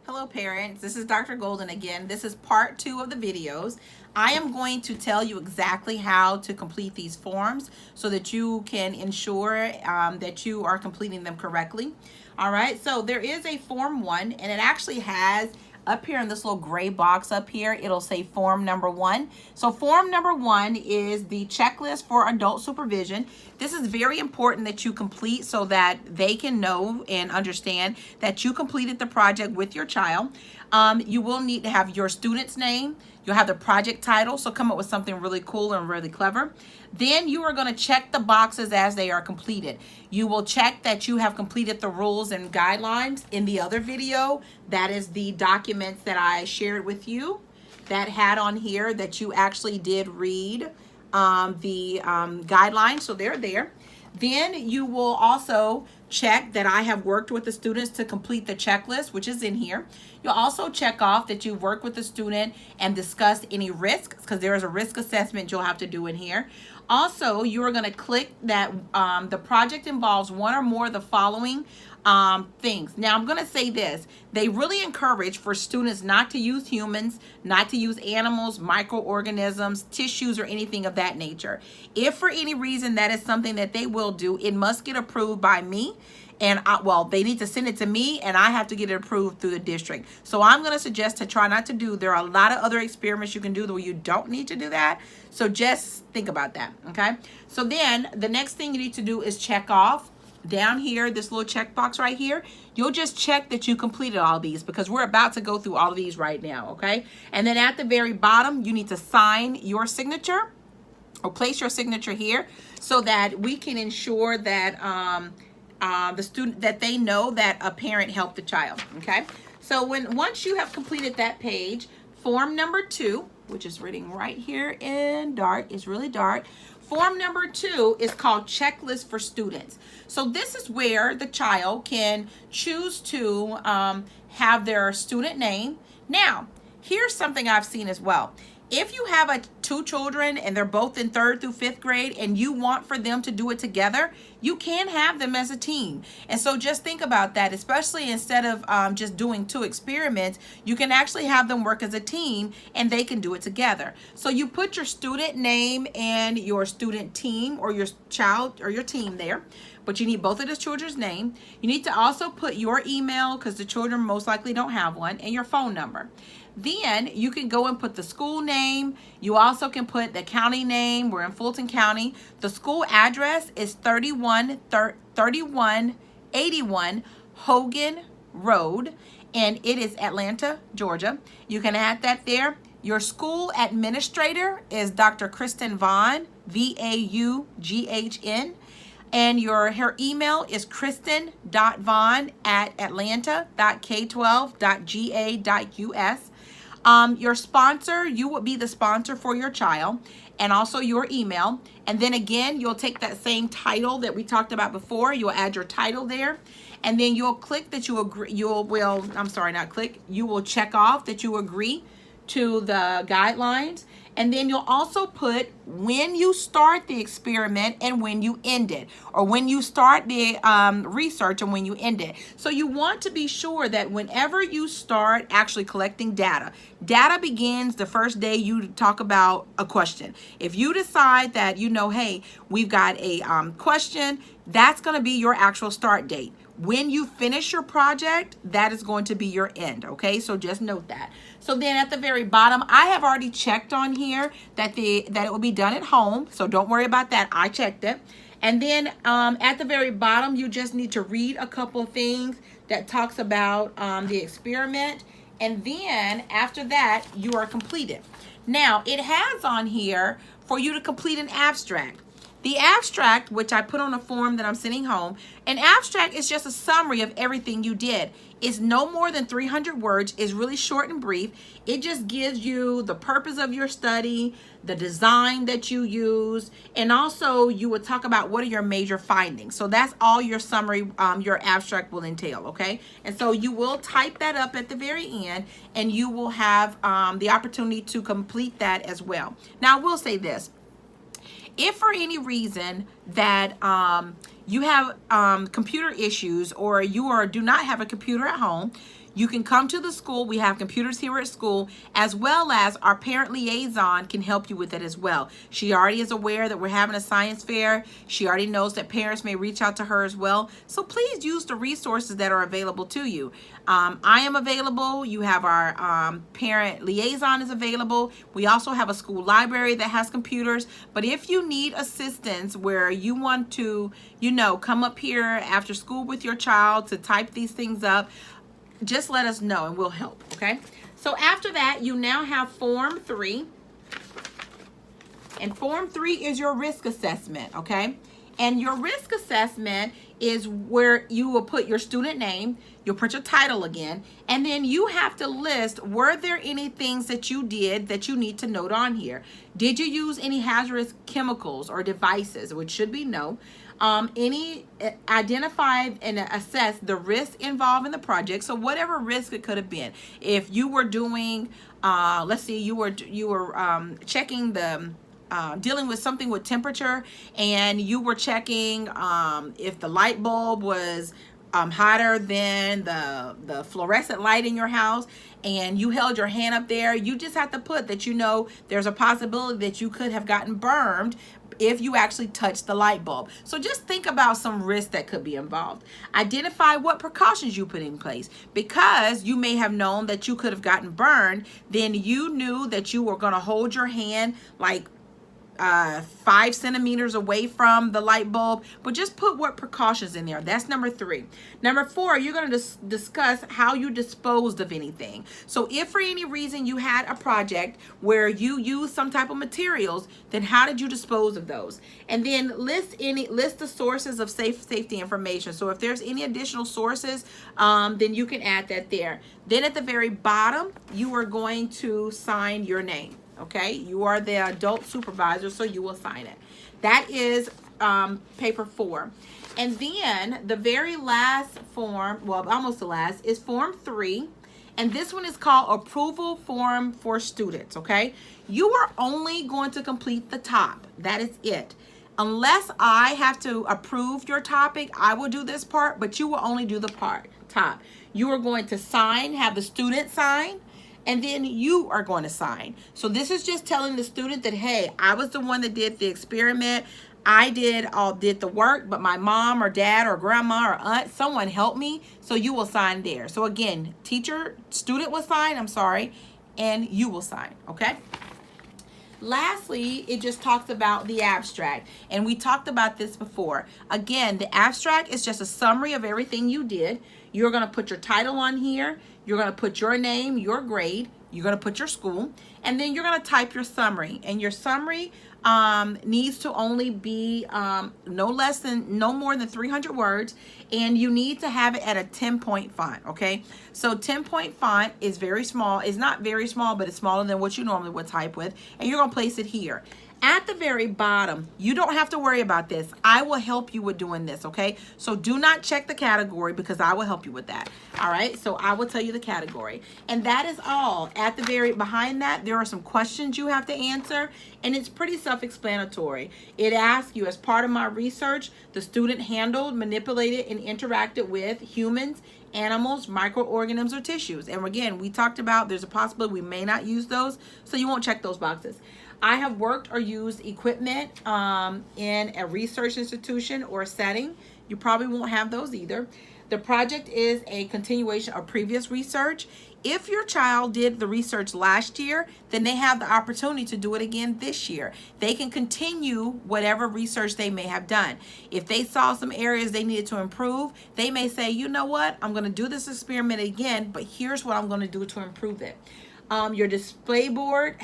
Hello parents, this is Dr. Golden again. This is part 2 of the videos. I am going to tell you exactly how to complete these forms so that you can ensure that you are completing them correctly. All right, so there is a form 1 and it actually has up here in this little gray box up here, it'll say form number 1. So form number 1 is the checklist for adult supervision. This is very important that you complete so that they can know and understand that you completed the project with your child. You will need to have your student's name. You'll have the project title, so come up with something really cool and really clever. Then you are going to check the boxes as they are completed. You will check that you have completed the rules and guidelines. In the other video, that is the documents that I shared with you that had on here that you actually did read the guidelines, so they're there. Then you will also check that I have worked with the students to complete the checklist, which is in here. You'll also check off that you've worked with the student and discussed any risks, because there is a risk assessment you'll have to do in here. Also, you are going to click that the project involves one or more of the following things. Now, I'm going to say this. They really encourage for students not to use humans, not to use animals, microorganisms, tissues, or anything of that nature. If for any reason that is something that they will do, it must get approved by me. And they need to send it to me and I have to get it approved through the district. So I'm going to suggest to try not to do. There are a lot of other experiments you can do where you don't need to do that. So just think about that. Okay. So then the next thing you need to do is check off down here, this little checkbox right here. You'll just check that you completed all these because we're about to go through all of these right now. Okay. And then at the very bottom, you need to sign your signature or place your signature here so that we can ensure that, the student, that they know that a parent helped the child. Okay, so once you have completed that page, form number 2, which is written right here in dark, it's really dark. Form number 2 is called checklist for students. So this is where the child can choose to have their student name. Now, here's something I've seen as well. If you have two children and they're both in 3rd through 5th grade and you want for them to do it together, you can have them as a team. And so just think about that, especially instead of just doing 2 experiments, you can actually have them work as a team and they can do it together. So you put your student name and your student team or your child or your team there. But you need both of the children's name. You need to also put your email because the children most likely don't have one, and your phone number. Then you can go and put the school name. You also can put the county name. We're in Fulton County. The school address is 3181 Hogan Road, and it is Atlanta, Georgia. You can add that there. Your school administrator is Dr. Kristen Vaughn, Vaughn. And her email is kristen.vaughn@atlanta.k12.ga.us. Your sponsor, you would be the sponsor for your child, and also your email. And then again, you'll take that same title that we talked about before. You'll add your title there, and then you'll click that you agree. You will check off that you agree to the guidelines. And then you'll also put when you start the experiment and when you end it, or when you start the research and when you end it. So you want to be sure that whenever you start actually collecting data begins the first day you talk about a question. If you decide that, hey, we've got a question, that's going to be your actual start date. When you finish your project, that is going to be your end, okay? So just note that. So then at the very bottom, I have already checked on here that it will be done at home, so don't worry about that. I checked it. And then at the very bottom, you just need to read a couple of things that talks about the experiment. And then after that, you are completed. Now, it has on here for you to complete an abstract. The abstract, which I put on a form that I'm sending home, an abstract is just a summary of everything you did. It's no more than 300 words. It's really short and brief. It just gives you the purpose of your study, the design that you use, and also you would talk about what are your major findings. So that's all your summary, your abstract will entail, okay? And so you will type that up at the very end, and you will have the opportunity to complete that as well. Now, I will say this. If for any reason that you have computer issues or do not have a computer at home, You can come to the school. We have computers here at school, as well as our parent liaison can help you with it as well. She already is aware that we're having a science fair. She already knows that parents may reach out to her as well. So please use the resources that are available to you. I am available. You have our parent liaison is available. We also have a school library that has computers. But if you need assistance where you want to, come up here after school with your child to type these things up, just let us know and we'll help, okay? So after that, you now have Form 3. And Form 3 is your risk assessment, okay? And your risk assessment is where you will put your student name, you'll put your title again, and then you have to list, were there any things that you did that you need to note on here? Did you use any hazardous chemicals or devices, which should be no. Identify and assess the risk involved in the project. So whatever risk it could have been. If you were doing, let's see, you were checking the dealing with something with temperature, and you were checking if the light bulb was hotter than the fluorescent light in your house, and you held your hand up there, you just have to put that there's a possibility that you could have gotten burned if you actually touched the light bulb. So just think about some risks that could be involved. Identify what precautions you put in place. Because you may have known that you could have gotten burned, then you knew that you were going to hold your hand like 5 centimeters away from the light bulb, but just put what precautions in there. That's number 3. Number 4, you're going to discuss how you disposed of anything. So if for any reason you had a project where you used some type of materials, then how did you dispose of those? And then list the sources of safety information. So if there's any additional sources, then you can add that there. Then at the very bottom, you are going to sign your name. Okay, you are the adult supervisor, so you will sign it. That is paper 4. And then the very last form, well, almost the last, is Form 3. And this one is called Approval Form for Students, okay? You are only going to complete the top. That is it. Unless I have to approve your topic, I will do this part, but you will only do the top. You are going to sign, have the student sign, and then you are going to sign. So this is just telling the student that, hey, I was the one that did the experiment. I did the work, but my mom or dad or grandma or aunt, someone helped me. So you will sign there. So again, student will sign, and you will sign, okay? Lastly, it just talks about the abstract. And we talked about this before. Again, the abstract is just a summary of everything you did. You're going to put your title on here. You're going to put your name, your grade. You're going to put your school. And then you're going to type your summary. And your summary needs to only be no more than 300 words. And you need to have it at a 10-point font, okay? So 10-point font is very small. It's not very small, but it's smaller than what you normally would type with. And you're going to place it here. At the very bottom, you don't have to worry about this. I will help you with doing this, okay? So do not check the category because I will help you with that. All right, so I will tell you the category. And that is all. At the behind that, there are some questions you have to answer, and it's pretty self-explanatory. It asks you, as part of my research, the student handled, manipulated, and interacted with humans, animals, microorganisms, or tissues. And again, we talked about there's a possibility we may not use those, so you won't check those boxes. I have worked or used equipment in a research institution or setting. You probably won't have those either. The project is a continuation of previous research. If your child did the research last year, then they have the opportunity to do it again this year. They can continue whatever research they may have done. If they saw some areas they needed to improve, they may say, you know what, I'm going to do this experiment again, but here's what I'm going to do to improve it. Your display board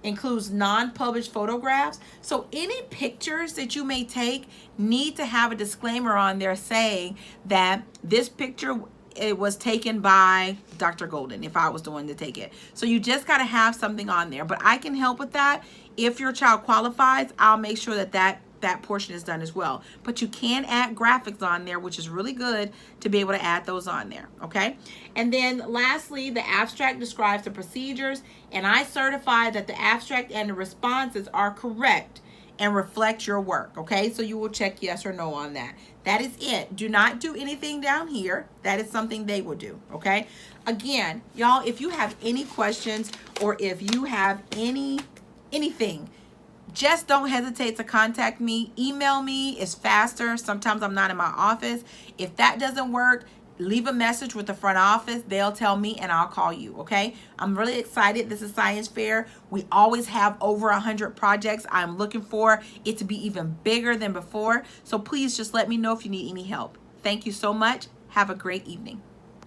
includes non-published photographs. So any pictures that you may take need to have a disclaimer on there saying that this picture, it was taken by Dr. Golden, if I was the one to take it. So you just got to have something on there. But I can help with that. If your child qualifies, I'll make sure that portion is done as well. But you can add graphics on there, which is really good to be able to add those on there, okay? And then lastly, the abstract describes the procedures, and I certify that the abstract and the responses are correct and reflect your work. Okay, so you will check yes or no on that. That is it. Do not do anything down here. That is something they will do. Okay, again, y'all, if you have any questions or if you have anything, just don't hesitate to contact me. Email me is faster. Sometimes I'm not in my office. If that doesn't work, leave a message with the front office. They'll tell me and I'll call you. Okay, I'm really excited. This is Science Fair. We always have over 100 projects. I'm looking for it to be even bigger than before. So please just let me know if you need any help. Thank you so much. Have a great evening.